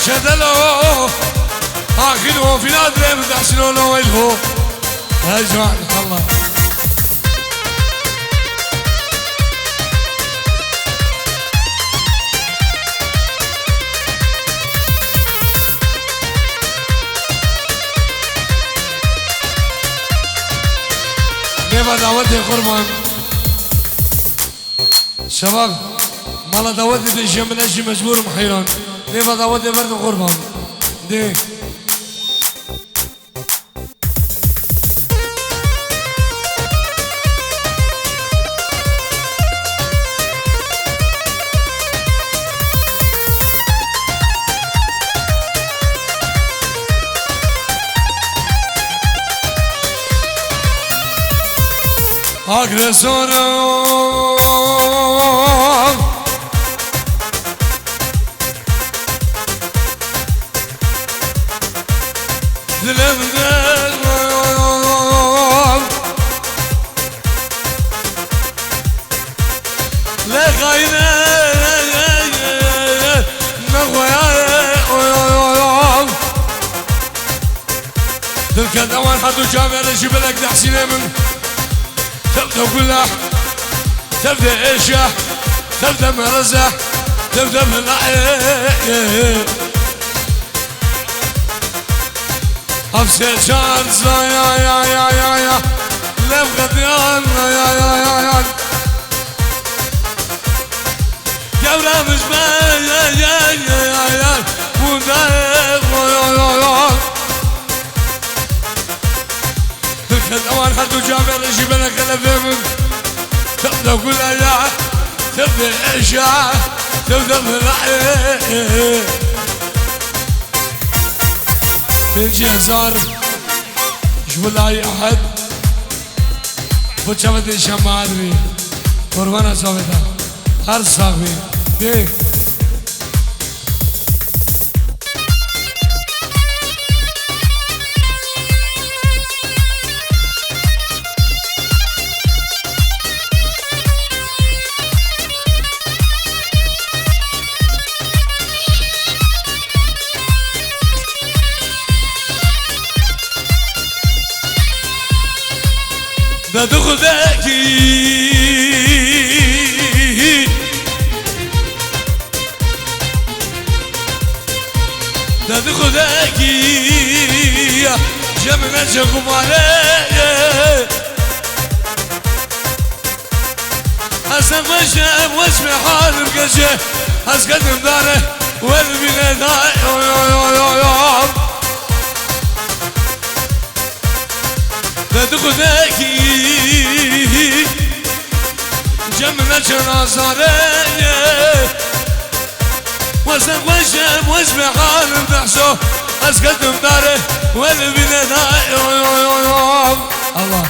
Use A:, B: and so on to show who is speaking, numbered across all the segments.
A: شدلو آخذوا في نادرهم تحسنوا له ويلهو يا جماعة الله نبا دعوتي قربان شباب مالا دعوتي دي شملاشي مجبور محيران نبا دعوتي برد قربان دي agresora تلك الأوان حدو جامع نجيب لك تحسيني من تبدأ قلح تبدأ إيشة تبدأ مرزة تبدأ ملعي أفسد شانس يا لم غديان يا جولة مجمع يا مدايق تلك الأوان حدو جامع نجيب لك الأفهم تبدأ قلها يا تبدأ إيشة تبدأ ملعي بنجي هزار شوف أي أحد بتشوفت الشمال بي قربانا صوبتها هر صاحبي دي ده دخداكي ده دخداكي جمنا جاكم عليه حسن مشاب واسمي حال القجه هسقدم داره والبلاد ده دخداكي جمنا جنازاري واسم وشم واسمي حالم تحسو اسقدم داره والبلاد الله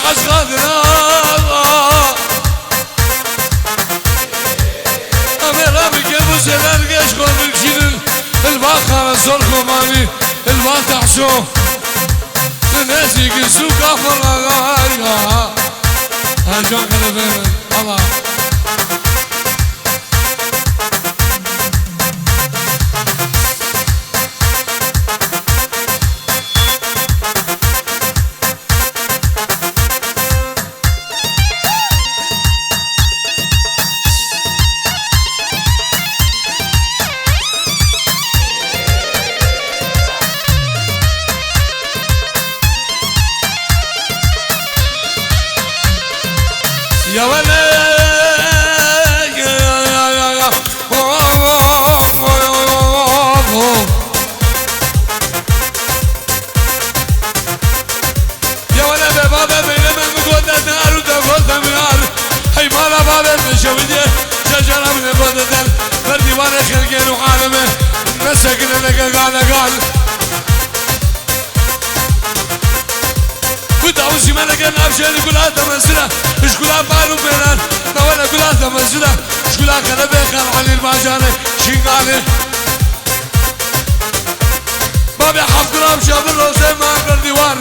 A: قشقدنا أميرا بكل مسلان قشقون الجنن الباخر الزرق مالي الباطح شو الناس يقسوا كفر غايا هالجون خلفين الله يا ولا يا ولا بابا بينما مقودة نار وتقودة من نار هي مالا بابا مشودية شجرة من قودة فردي وانا خلقين وعالمه مسكنا لك قال وداوسي ملك نافشين كلها تمسنا مش كلها بالو بينان نوالا كلها تمسنا مش كلها كلبي خان علي المعجاني شنقالي بابي حفظ رام شاب الروسي ما اقدر ديوان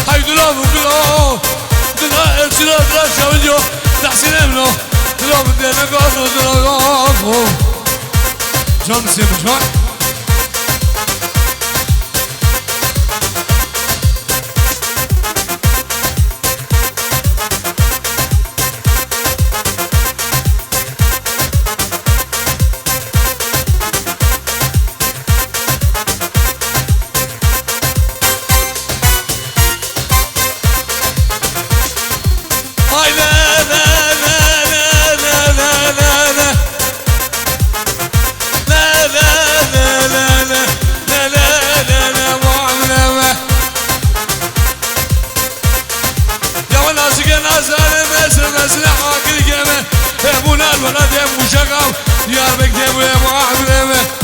A: هاي دلوم وكلهم دنا ارسلوا دنا شاوديو تحسين امنو دلوم بدينا قوضو دلوم جون سيمن جون الولد يا ابو شغل يا بكتب يا ابو احمد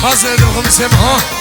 A: حاصل الخمسة ها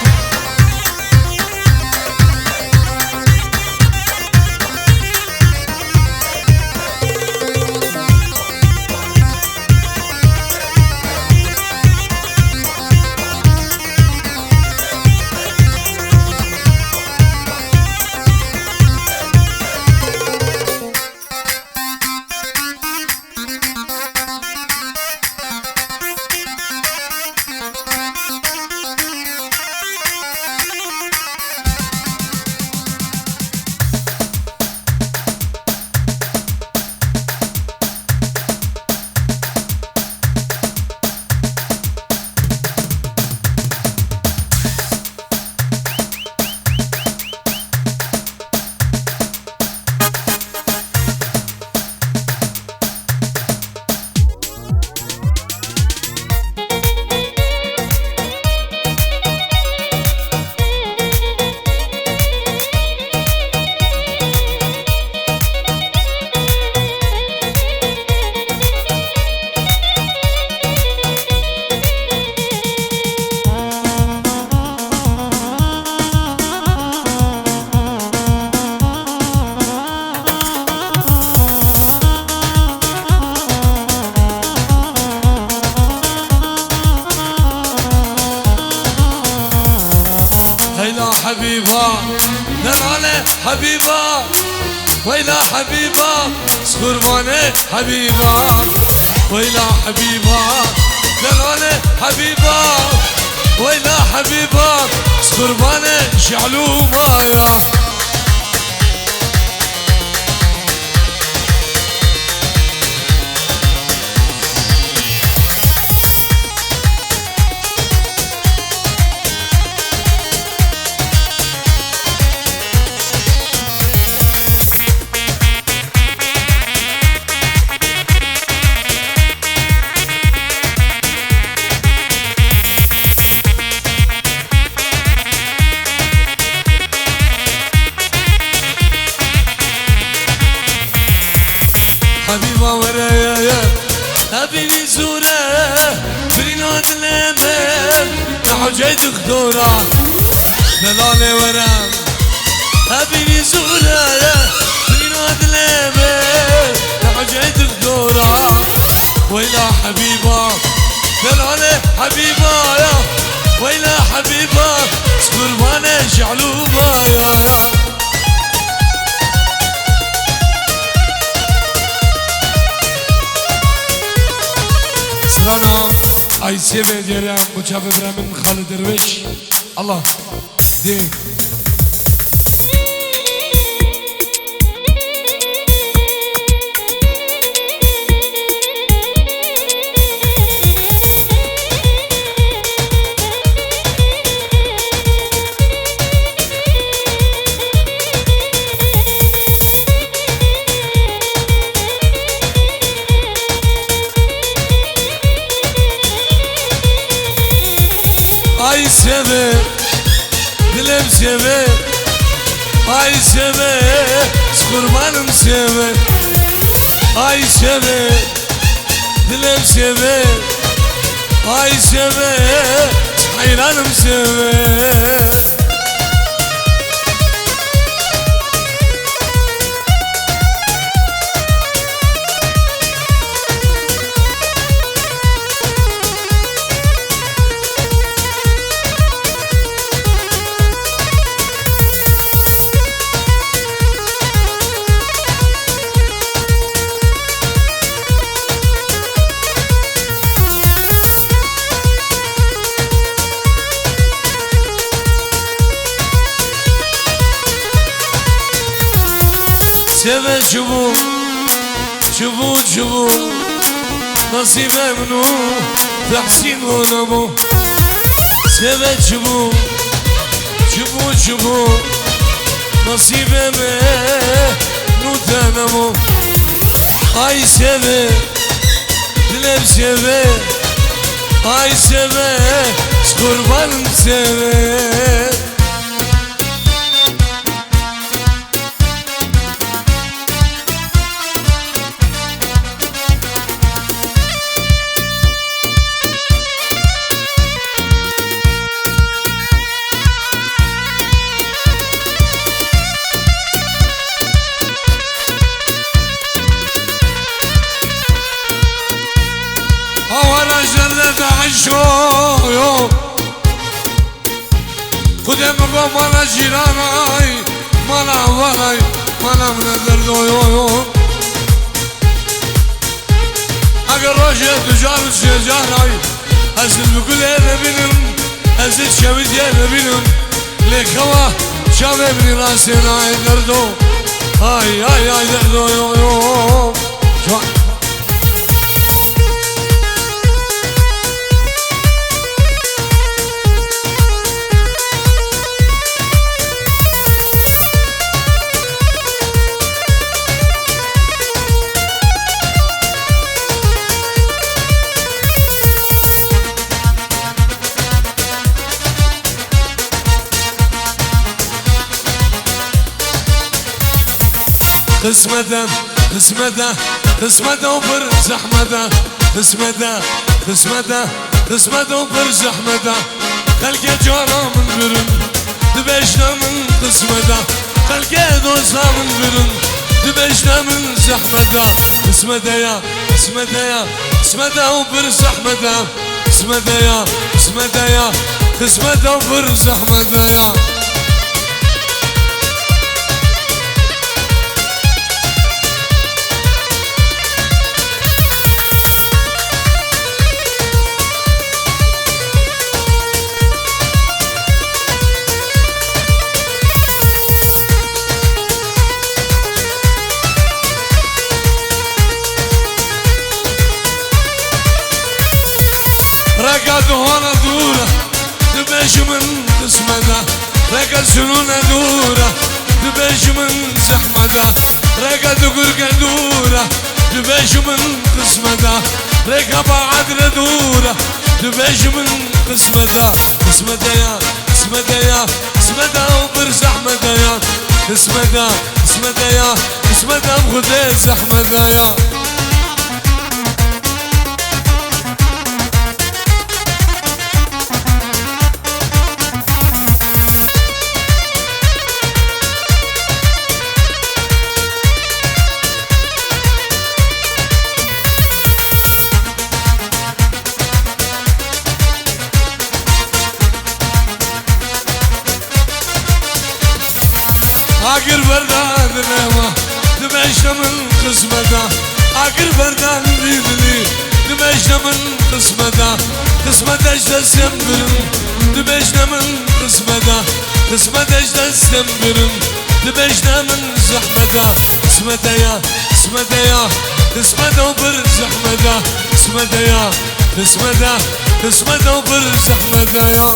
A: حبيبة دلالة حبيبة ويلا حبيبة سكرمانة حبيبة ويلا حبيبة دلالة حبيبة ويلا حبيبة سكرمانة شعلومة يا حبيبة ورايا أبيني زورة بريناد الأمل نحجيت خدورة دلالي ورام أبيني زورة بريناد الأمل نحجيت خدورة ويلا حبيبة دلالي حبيبة يا ويلا حبيبة سكرمانة شعلومة يا سلام ay seveceğim bu çabemremin Halid Derviş Allah de ay seve dilim seve ay seve kurbanım seve ay seve dilim seve ay seve hayranım seve Seve çubuğu, çubuğu çubuğu Nasibe mnu, tahsin gonamı Seve çubuğu, çubuğu çubuğu Nasibe mnu tanamı Ay seve, dilem seve Ay seve, kurbanım seve أولا جلد عشو خدم قوم أنا جيراناي مانا وراي مانا من دردو يو أقر روشي تجار الشجاراي أسل بكل يربينم أسل شبيت يربينم ليك هوا شاب ابني راسنا دردو هاي هاي هاي دردو يو قسمته قسمته قسمته وبر زحمته قسمته قسمته قسمته وبر زحمته خلقه جارا من برن دبشنا من قسمته خلقه دوسا من برن دبشنا من زحمته قسمته يا قسمته يا قسمته وبر زحمته قسمته يا قسمته يا قسمته وبر زحمته يا هون دورة دبيش من قسمته رقد سنونة دورة دبيش من زحمته رقد قرقة دورة دبيش من قسمته رقب عدل دورة دبيش من قسمته قسمته يا قسمته يا قسمته وبرز احمده يا قسمته قسمته يا قسمته بخدي زحمته يا آخر بردان نما دمشنا من قسمته آخر بردان ليلي دمشنا من قسمته قسمته اجدا سنبرم دمشنا من قسمته قسمته اجدا سنبرم دمشنا من زحمته قسمته يا قسمته يا قسمته وبر زحمته قسمته يا قسمته قسمته وبر زحمته يا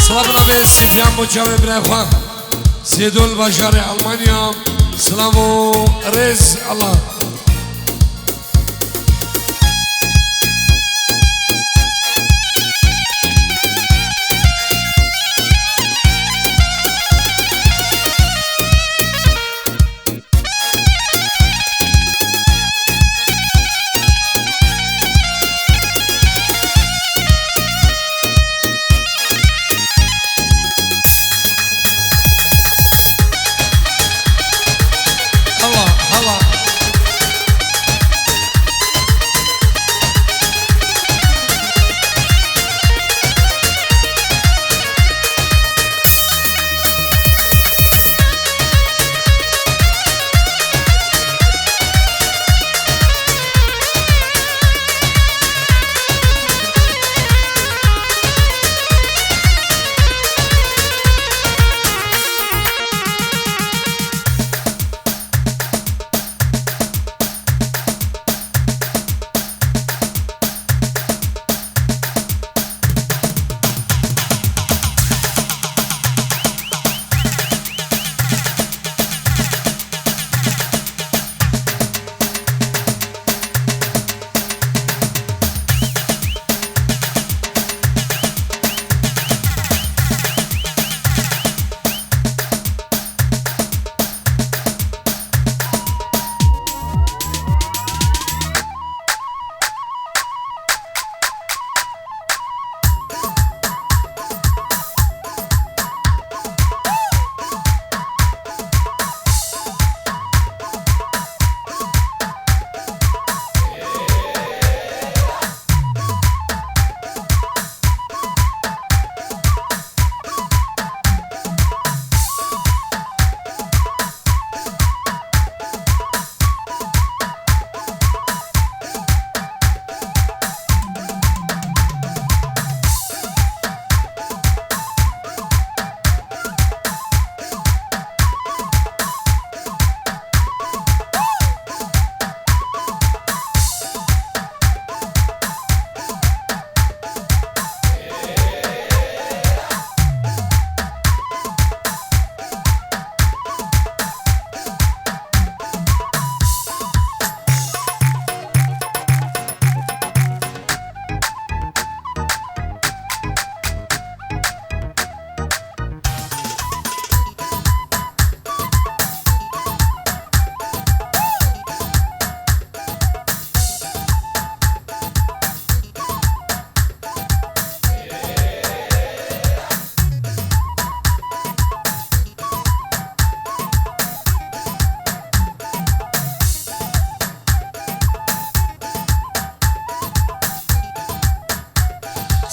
A: صلابنا به سیدیان بوچاوی برای سیدول بشار المانیا سلام و رز الله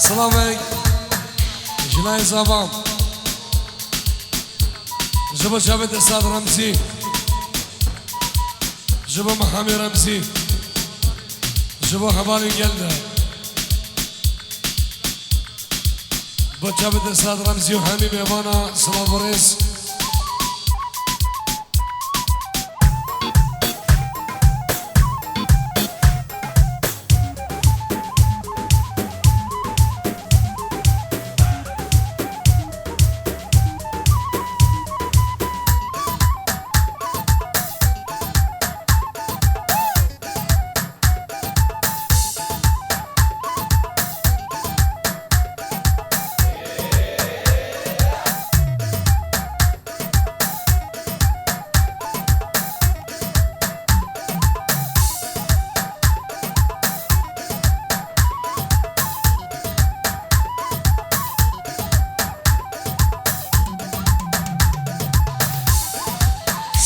A: سلامك جناي زبام جبا شابت استاذ رمزي جبا محامي رمزي جبا حبالي قلده بشابت استاذ رمزي وحامي بيبانا سلام بريس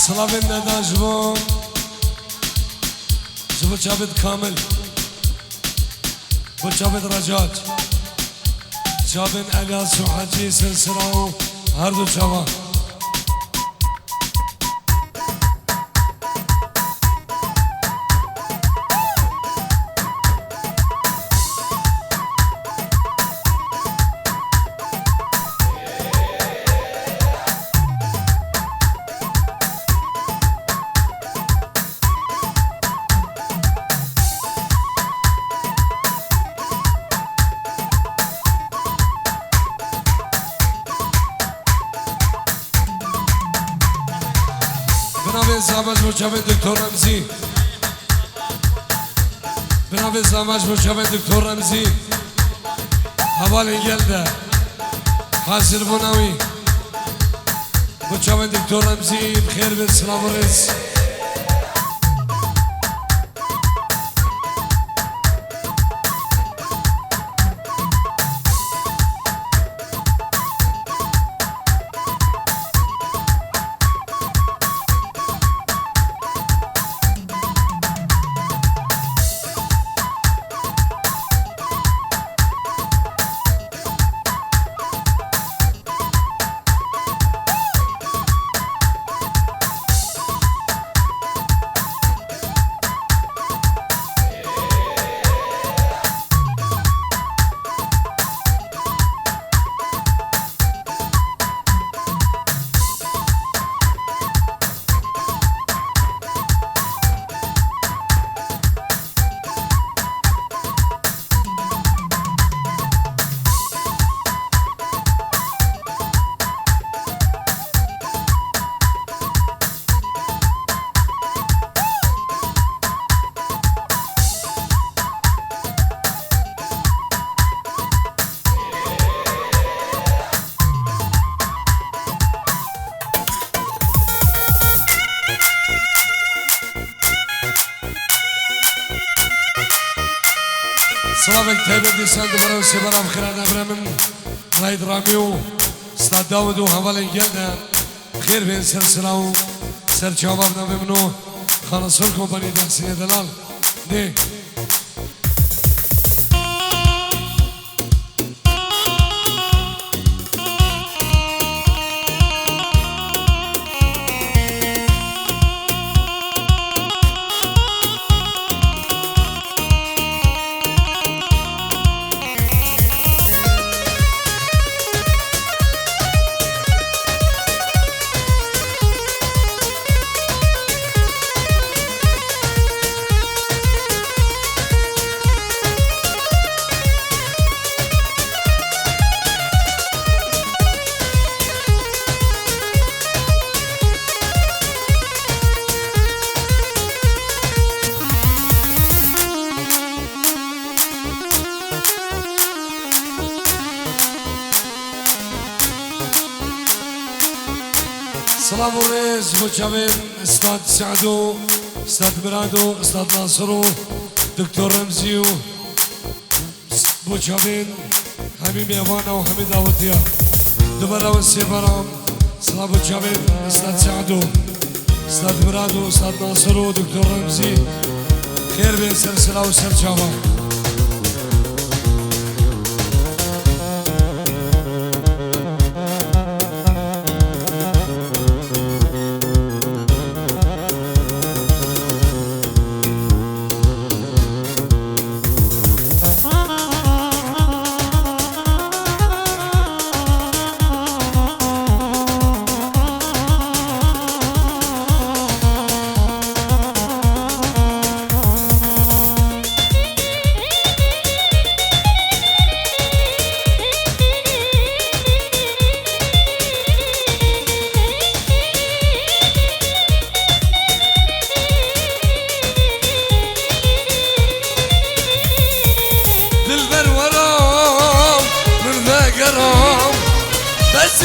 A: سلام الندى جبو شابت كامل شابت رجاج شابن الیاس و حجی سلسله و هر دو شبان بنابه زماج مشابه دکتر رمزی بنابه زماج مشابه دکتر رمزی حوال گلده حاضر بناوی مشابه دکتر رمزی بخیر به سلام و رز سلامك تهيبة ديسان دبرا وسيبرا بخير نبرا من رايد راميو استاد داود وحوالي جلده خير بين سلسلة سر شبابنا بمنو خالص لكم بني تحسين دلال دي سلام ورز مجابين استاد سعدو استاد مرادو استاد ناصرو دكتور رمزيو مجابين همي ميوانا وهمي داوتيا دبرا والسيبرام سلام مجابين استاد سعدو استاد مرادو استاد ناصرو دكتور رمزي خير بين سلسلة وسر شابا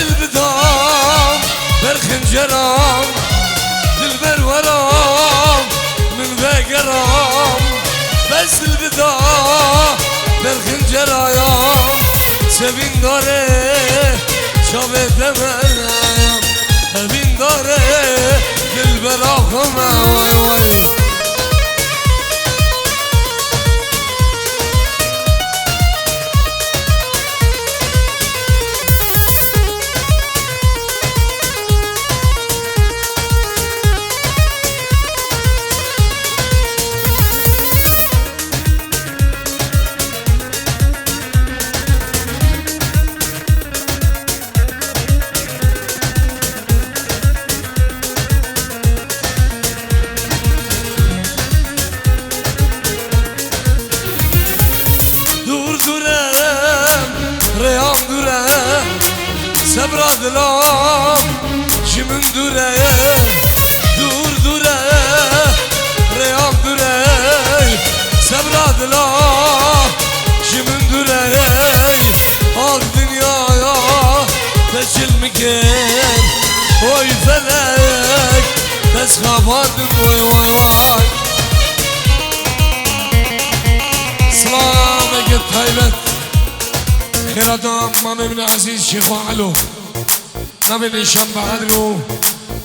A: البدام برخنجرام دلبر ورام من ذاقرام بس البدام برخنجرام سبين داره شابه دمم سبين داره دلبر آخمه وای وای Sebra dilam jimin dure dur dure reyam dure Sebra dilam jimin dure al dünyaya teçilmiken oy felek tezkabadım vay vay vay Selamek taybet خيراتهم مامي من عزيز شيخ وعلو مامي من شام بعدلو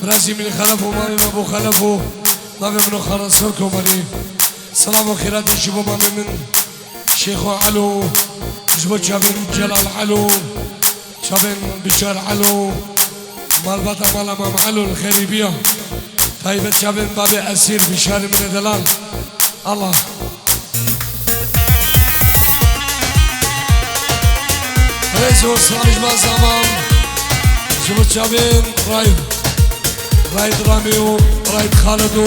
A: راسي من خلفو مامي من ابو خلفو مامي من خرصركو مالي سلام وخيرات شبو مامي من شيخ وعلو جبو شابن جلال علو شابن بشار علو مال بطا مال امام علو الخيريبية طيبة شابن بابي اسير بشار من دلال الله رئيس وصالح ما زمان شبت شابين رايد راميو رايد خالدو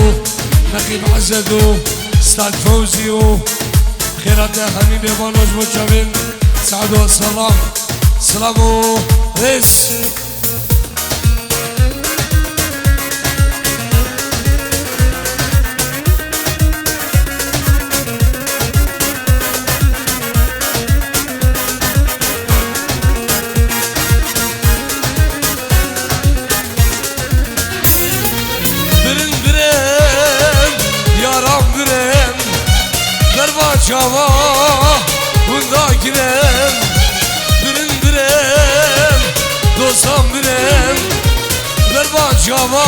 A: نقيب عزدو استاذ فوزيو خيرات حميد يبانو شبت شابين سعدو السلام سلامو رئيس Çava bunda girem birin birem dostam birem Berba çava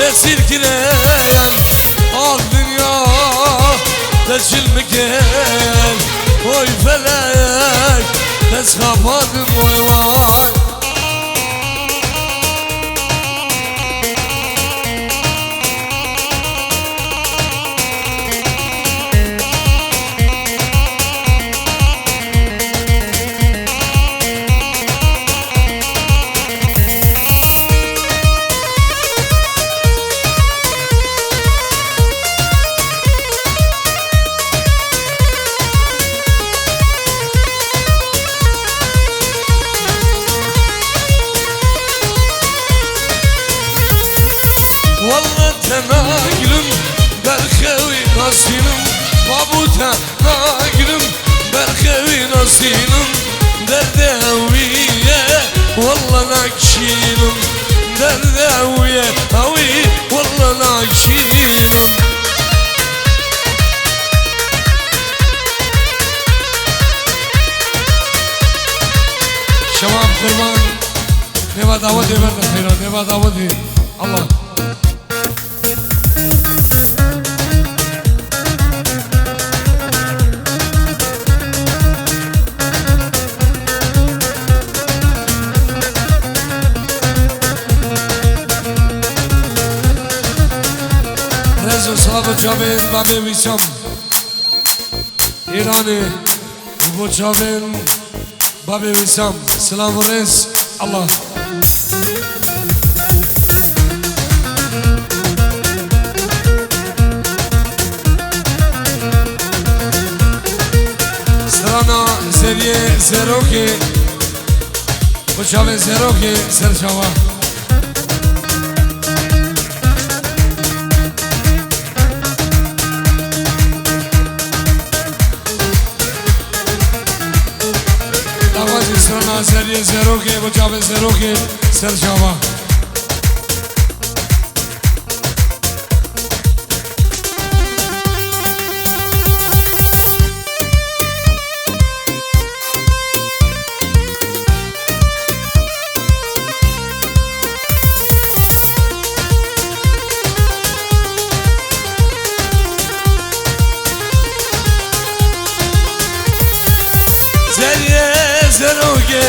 A: esir girem al dünya teçilmiken oy felek tezkapadım oy vay والله تناقلم برخوي ناسينم مابوتا ناقلم برخوي ناسينم درداوية والله ناكشينم درداوية هوي والله ناكشينم شباب قربان نبا دعوتي برد خيرا نبا دعوتي الله رزو صلاب جامعین بامه ویسم ایرانی و جامعین بامه ویسم سلام و رز الله سرانا سریه زروکی و جامعین زروکی سرچاوا ما سری زروکی بچاب زروکی سرجاوا زروگه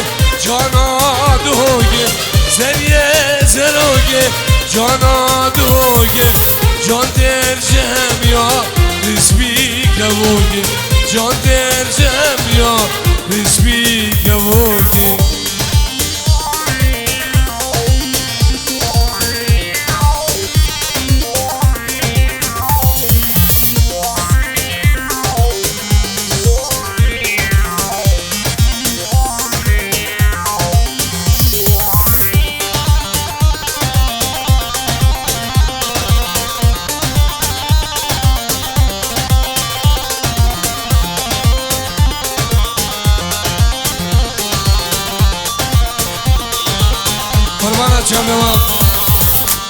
A: جانا دوگه زریه زروگه جانا دوگه جان در جمعیا رسمی گوگه جان در جمعیا رسمی گوگه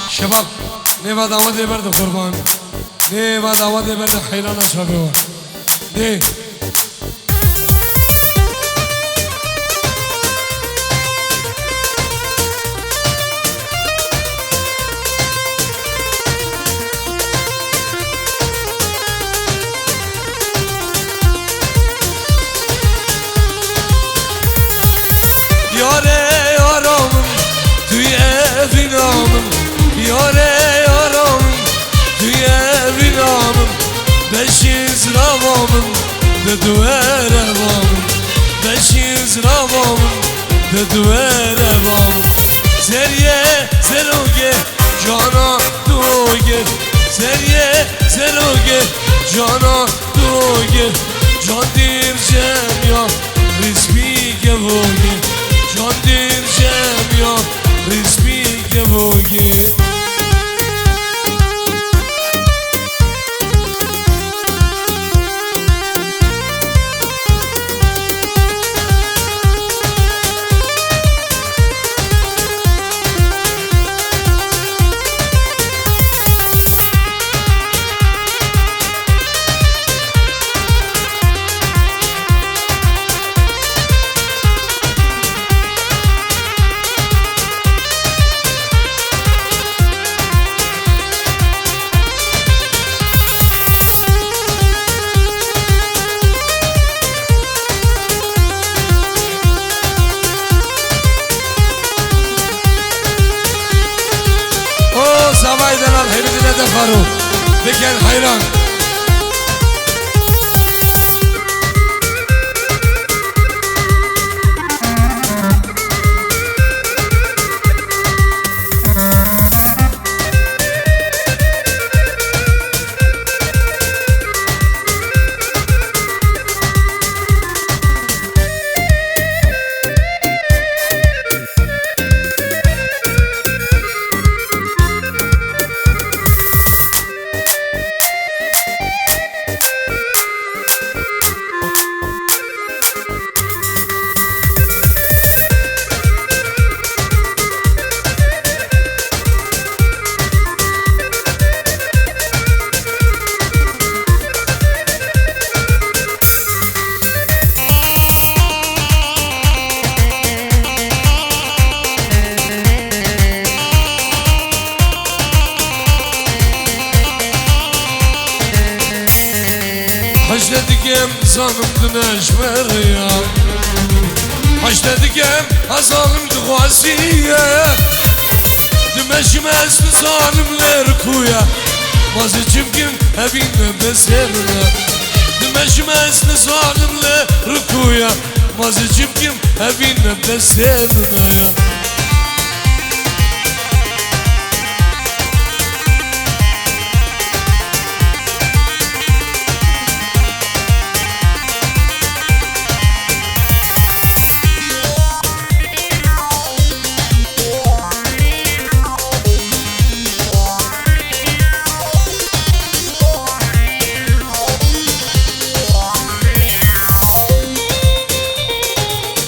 A: شباب نیوا دعوت برد قربان نیوا دعوت برد حیران شباب نه یاره یارم توی وینامم یاره یارم توی وینامم بشیز روامم به دوه روامم بشیز روامم به دوه روامم زریه زروگه جانا دوگه زریه زروگه جانا دوگه جان دیر جمعیا رسمی گوگه جان دیر جمعیا رسمی گوگه سوای دلال حیبتی نده خارو بکن حیران حجت دیگم زانم دنش مریم حجت دیگم ازانم دخواسیه دمشم اسم زانم لرکویا مازه چمکم هبینم بسرنا دمشم اسم زانم لرکویا مازه چمکم هبینم بسرنا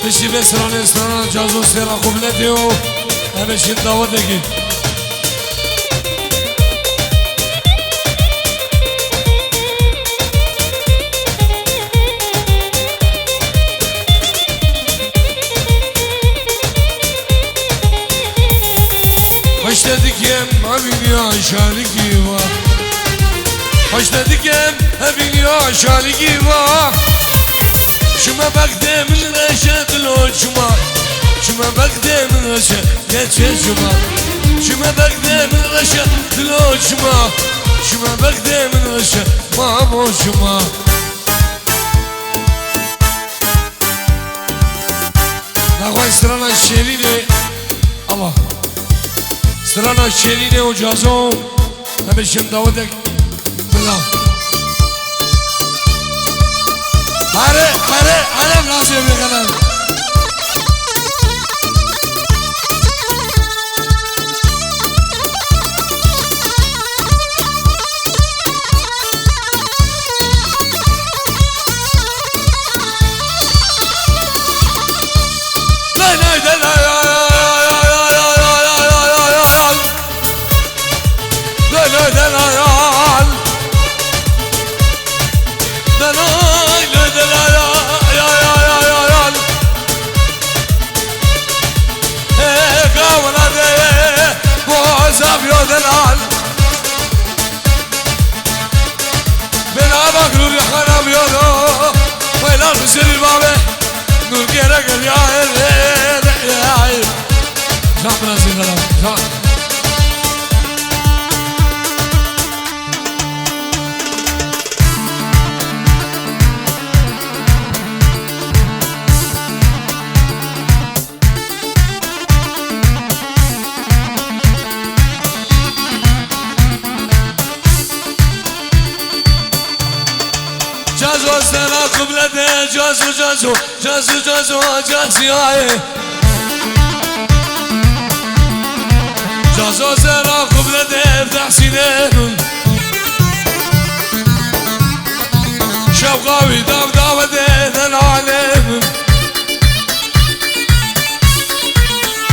A: بشي بسران استران جازو سيرا قبلتي و همشي داودكي Hoş dedikim evin yaşarıki var Hoş dedikim evin yaşarıki var Şuma baktım reşet loçuma Şuma baktım reşet geçecuma Şuma baktım reşet loçuma Şuma baktım reşet mamoşuma Nagvay sırana şerine Allah Strana şerine o cazo Hemişim Davudek Bilal Hare alem nasıl yapıyor kadar Seni babe nur gerek ya Şapra sigara şap Cazo sana kıblede cazo cazo Cazo cazo caziyaye Cazo sana kıblede tahsinenun Şevkavi dav eden alem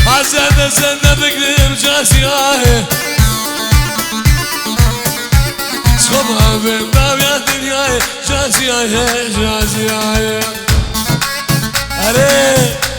A: Hazrede sende beklim caziyaye Skobabim davya dünyayı Caziyaye Caziyaye Hare